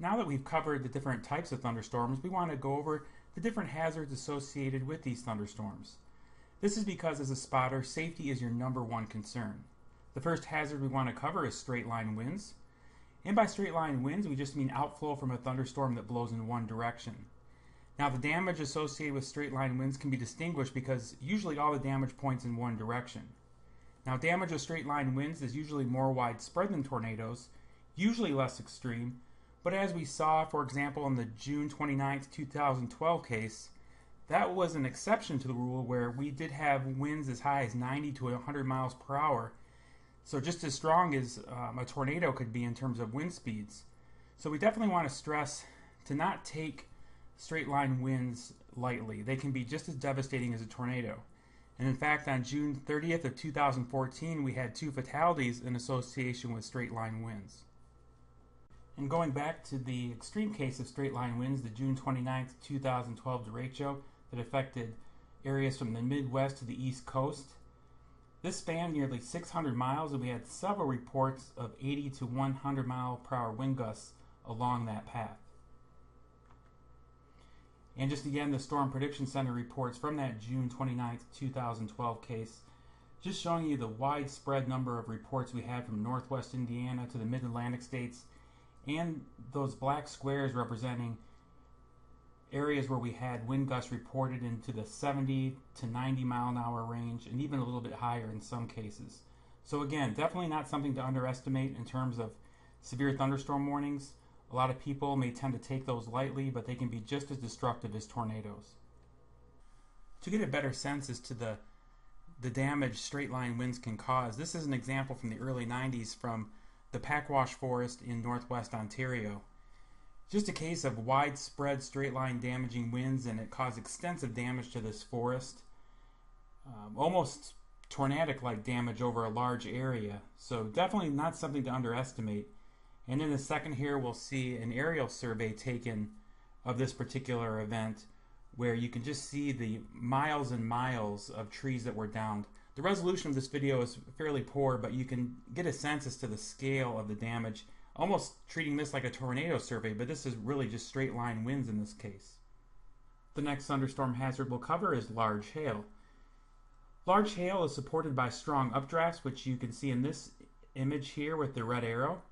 Now that we've covered the different types of thunderstorms, we want to go over the different hazards associated with these thunderstorms. This is because as a spotter, safety is your number one concern. The first hazard we want to cover is straight line winds. And by straight line winds, we just mean outflow from a thunderstorm that blows in one direction. Now the damage associated with straight line winds can be distinguished because usually all the damage points in one direction. Now damage of straight line winds is usually more widespread than tornadoes, usually less extreme, but as we saw, for example, in the June 29, 2012 case, that was an exception to the rule where we did have winds as high as 90 to 100 miles per hour, so just as strong as a tornado could be in terms of wind speeds. So we definitely want to stress to not take straight line winds lightly. They can be just as devastating as a tornado. And in fact, on June 30th of 2014, we had 2 fatalities in association with straight line winds. And going back to the extreme case of straight line winds, the June 29, 2012 derecho that affected areas from the Midwest to the East Coast, this spanned nearly 600 miles, and we had several reports of 80 to 100 mile per hour wind gusts along that path. And just again, the Storm Prediction Center reports from that June 29, 2012 case, just showing you the widespread number of reports we had from Northwest Indiana to the Mid-Atlantic states, and those black squares representing areas where we had wind gusts reported into the 70 to 90 mile an hour range, and even a little bit higher in some cases. So again, definitely not something to underestimate in terms of severe thunderstorm warnings. A lot of people may tend to take those lightly, but they can be just as destructive as tornadoes. To get a better sense as to the damage straight line winds can cause, this is an example from the early 90s from the Packwash Forest in northwest Ontario. Just a case of widespread straight line damaging winds, and it caused extensive damage to this forest. Almost tornadic-like damage over a large area. So definitely not something to underestimate. And in a second here, we'll see an aerial survey taken of this particular event where you can just see the miles and miles of trees that were downed. The resolution of this video is fairly poor, but you can get a sense as to the scale of the damage, almost treating this like a tornado survey, but this is really just straight line winds in this case. The next thunderstorm hazard we'll cover is large hail. Large hail is supported by strong updrafts, which you can see in this image here with the red arrow.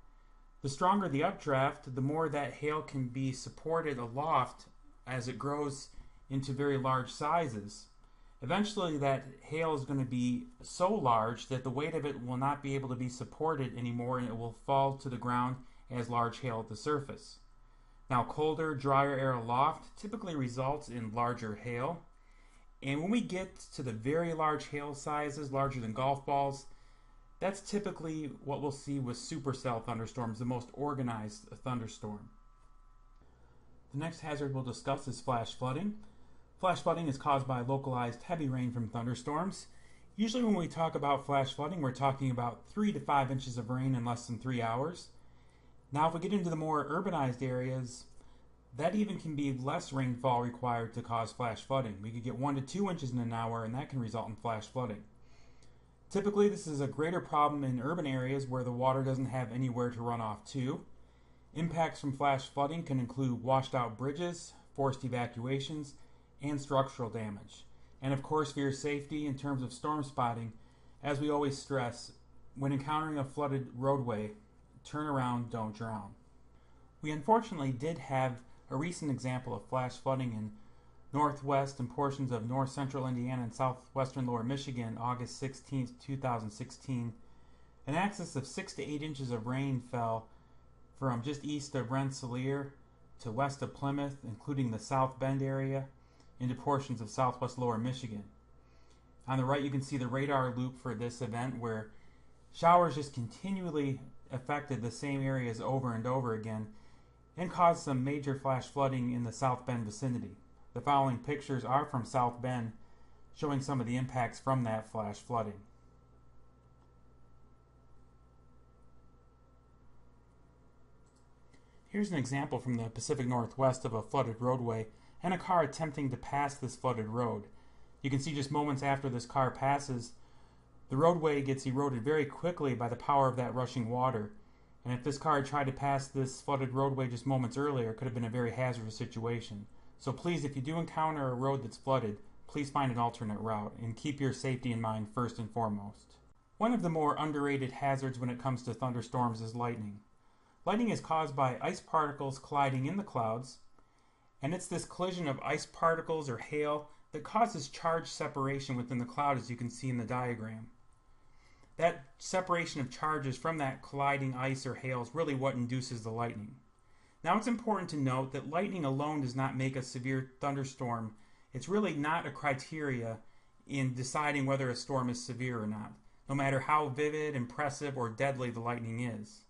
The stronger the updraft, the more that hail can be supported aloft as it grows into very large sizes. Eventually that hail is going to be so large that the weight of it will not be able to be supported anymore, and it will fall to the ground as large hail at the surface. Now colder, drier air aloft typically results in larger hail, and when we get to the very large hail sizes, larger than golf balls, that's typically what we'll see with supercell thunderstorms, the most organized thunderstorm. The next hazard we'll discuss is flash flooding. Flash flooding is caused by localized heavy rain from thunderstorms. Usually when we talk about flash flooding, we're talking about 3 to 5 inches of rain in less than 3 hours. Now if we get into the more urbanized areas, that even can be less rainfall required to cause flash flooding. We could get 1 to 2 inches in an hour, and that can result in flash flooding. Typically this is a greater problem in urban areas where the water doesn't have anywhere to run off to. Impacts from flash flooding can include washed out bridges, forced evacuations, and structural damage. And of course, for your safety in terms of storm spotting, as we always stress, when encountering a flooded roadway, turn around, don't drown. We unfortunately did have a recent example of flash flooding in northwest and portions of north central Indiana and southwestern lower Michigan, August 16, 2016. An excess of 6 to 8 inches of rain fell from just east of Rensselaer to west of Plymouth, including the South Bend area, into portions of southwest lower Michigan. On the right you can see the radar loop for this event where showers just continually affected the same areas over and over again and caused some major flash flooding in the South Bend vicinity. The following pictures are from South Bend, showing some of the impacts from that flash flooding. Here's an example from the Pacific Northwest of a flooded roadway and a car attempting to pass this flooded road. You can see just moments after this car passes, the roadway gets eroded very quickly by the power of that rushing water, And if this car had tried to pass this flooded roadway just moments earlier, it could have been a very hazardous situation. So please, if you do encounter a road that's flooded, please find an alternate route and keep your safety in mind first and foremost. One of the more underrated hazards when it comes to thunderstorms is lightning. Lightning is caused by ice particles colliding in the clouds, and it's this collision of ice particles or hail that causes charge separation within the cloud, as you can see in the diagram. That separation of charges from that colliding ice or hail is really what induces the lightning. Now it's important to note that lightning alone does not make a severe thunderstorm. It's really not a criteria in deciding whether a storm is severe or not, no matter how vivid, impressive, or deadly the lightning is.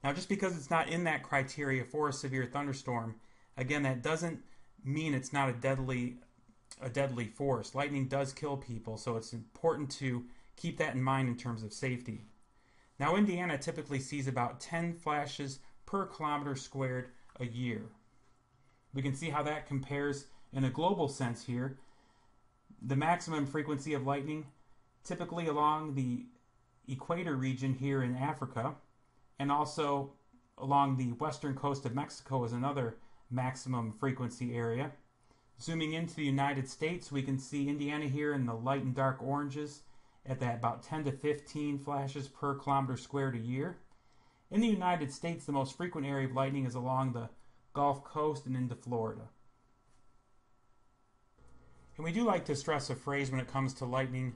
Now just because it's not in that criteria for a severe thunderstorm, again, that doesn't mean it's not a deadly force. Lightning does kill people, so it's important to keep that in mind in terms of safety. Now Indiana typically sees about 10 flashes per kilometer squared a year. We can see how that compares in a global sense here. The maximum frequency of lightning typically along the equator region here in Africa, and also along the western coast of Mexico is another maximum frequency area. Zooming into the United States, we can see Indiana here in the light and dark oranges at that about 10 to 15 flashes per kilometer squared a year. In the United States, the most frequent area of lightning is along the Gulf Coast and into Florida. And we do like to stress a phrase when it comes to lightning: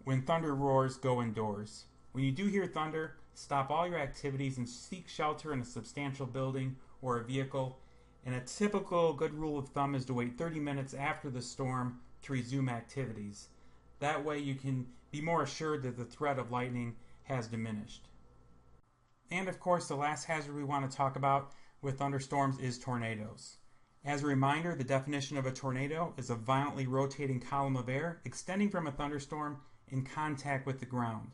when thunder roars, go indoors. When you do hear thunder, stop all your activities and seek shelter in a substantial building or a vehicle. And a typical good rule of thumb is to wait 30 minutes after the storm to resume activities. That way you can be more assured that the threat of lightning has diminished. And of course, the last hazard we want to talk about with thunderstorms is tornadoes. As a reminder, the definition of a tornado is a violently rotating column of air extending from a thunderstorm in contact with the ground.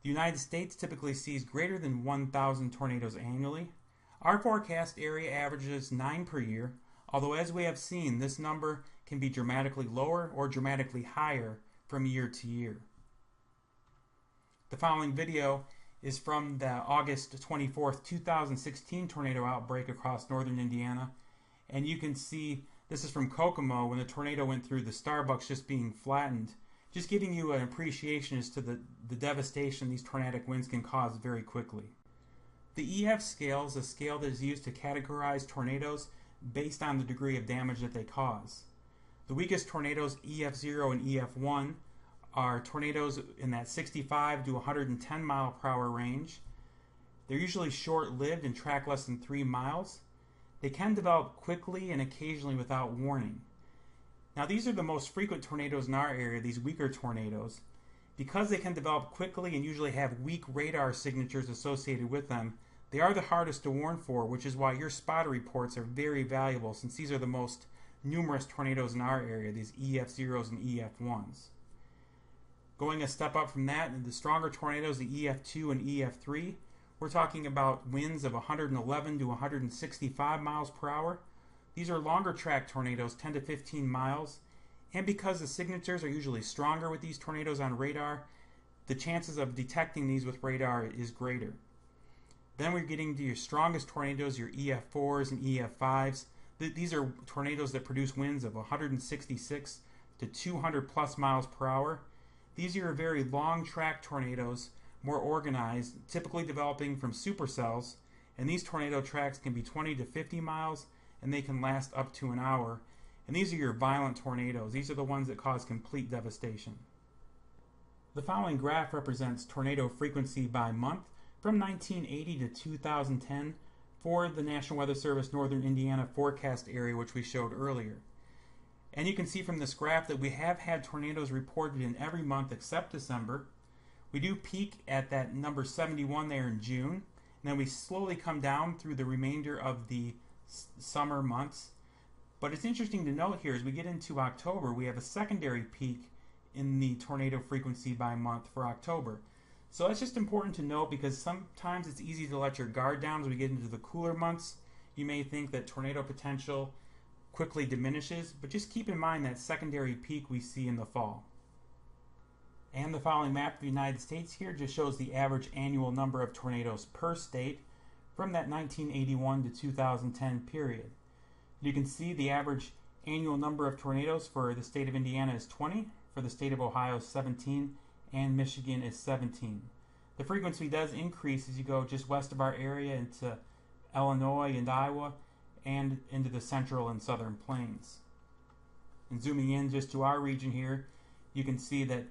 The United States typically sees greater than 1,000 tornadoes annually. Our forecast area averages 9 per year, although as we have seen, this number can be dramatically lower or dramatically higher from year to year. The following video is from the August 24th, 2016 tornado outbreak across northern Indiana. And you can see this is from Kokomo when the tornado went through the Starbucks just being flattened, just giving you an appreciation as to the devastation these tornadic winds can cause very quickly. The EF scale is a scale that is used to categorize tornadoes based on the degree of damage that they cause. The weakest tornadoes, EF0 and EF1, are tornadoes in that 65 to 110 mile per hour range. They're usually short-lived and track less than 3 miles. They can develop quickly and occasionally without warning. Now these are the most frequent tornadoes in our area, these weaker tornadoes. Because they can develop quickly and usually have weak radar signatures associated with them, they are the hardest to warn for, which is why your spotter reports are very valuable, since these are the most numerous tornadoes in our area, these EF0s and EF1s. Going a step up from that, the stronger tornadoes, the EF2 and EF3, we're talking about winds of 111 to 165 miles per hour. These are longer track tornadoes, 10 to 15 miles, and because the signatures are usually stronger with these tornadoes on radar, the chances of detecting these with radar is greater. Then we're getting to your strongest tornadoes, your EF4s and EF5s. These are tornadoes that produce winds of 166 to 200 plus miles per hour. These are your very long track tornadoes, more organized, typically developing from supercells, and these tornado tracks can be 20 to 50 miles and they can last up to an hour. And these are your violent tornadoes. These are the ones that cause complete devastation. The following graph represents tornado frequency by month from 1980 to 2010 for the National Weather Service Northern Indiana forecast area, which we showed earlier. And you can see from this graph that we have had tornadoes reported in every month except December. We do peak at that number 71 there in June, and then we slowly come down through the remainder of the summer months. But it's interesting to note here, as we get into October, we have a secondary peak in the tornado frequency by month for October. So that's just important to note, because sometimes it's easy to let your guard down as we get into the cooler months. You may think that tornado potential quickly diminishes, but just keep in mind that secondary peak we see in the fall. And the following map of the United States here just shows the average annual number of tornadoes per state from that 1981 to 2010 period. You can see the average annual number of tornadoes for the state of Indiana is 20, for the state of Ohio is 17, and Michigan is 17. The frequency does increase as you go just west of our area into Illinois and Iowa and into the central and southern plains. And zooming in just to our region here, you can see that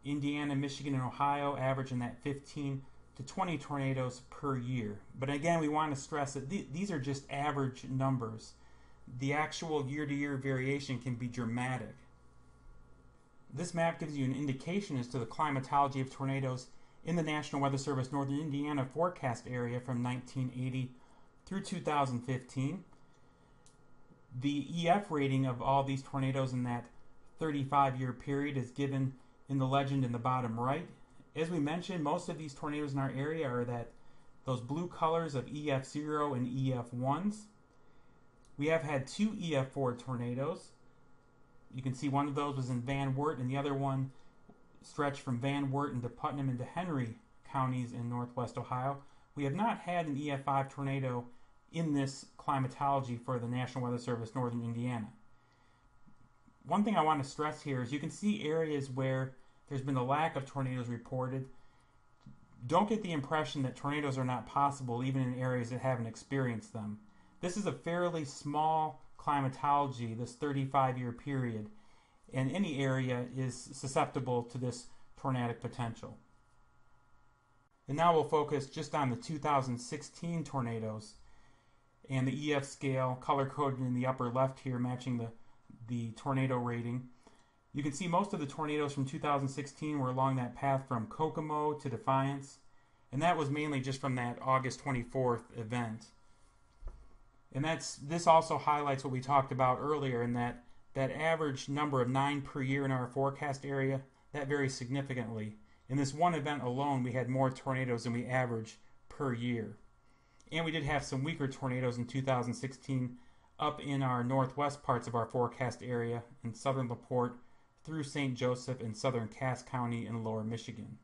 Indiana, Michigan, and Ohio average in that 15 to 20 tornadoes per year. But again, we want to stress that these are just average numbers. The actual year-to-year variation can be dramatic. This map gives you an indication as to the climatology of tornadoes in the National Weather Service Northern Indiana forecast area from 1980 through 2015. The EF rating of all these tornadoes in that 35-year period is given in the legend in the bottom right. As we mentioned, most of these tornadoes in our area are those blue colors of EF0 and EF1s. We have had 2 EF4 tornadoes. You can see one of those was in Van Wert, and the other one stretched from Van Wert into Putnam into Henry counties in northwest Ohio. We have not had an EF5 tornado in this climatology for the National Weather Service Northern Indiana. One thing I want to stress here is you can see areas where there's been a lack of tornadoes reported. Don't get the impression that tornadoes are not possible even in areas that haven't experienced them. This is a fairly small climatology, this 35-year period, and any area is susceptible to this tornadic potential. And now we'll focus just on the 2016 tornadoes and the EF scale, color-coded in the upper left here, matching the tornado rating. You can see most of the tornadoes from 2016 were along that path from Kokomo to Defiance, and that was mainly just from that August 24th event. And this also highlights what we talked about earlier, in that average number of 9 per year in our forecast area, that varies significantly. In this one event alone, we had more tornadoes than we average per year. And we did have some weaker tornadoes in 2016 up in our northwest parts of our forecast area in southern LaPorte through St. Joseph and southern Cass County in lower Michigan.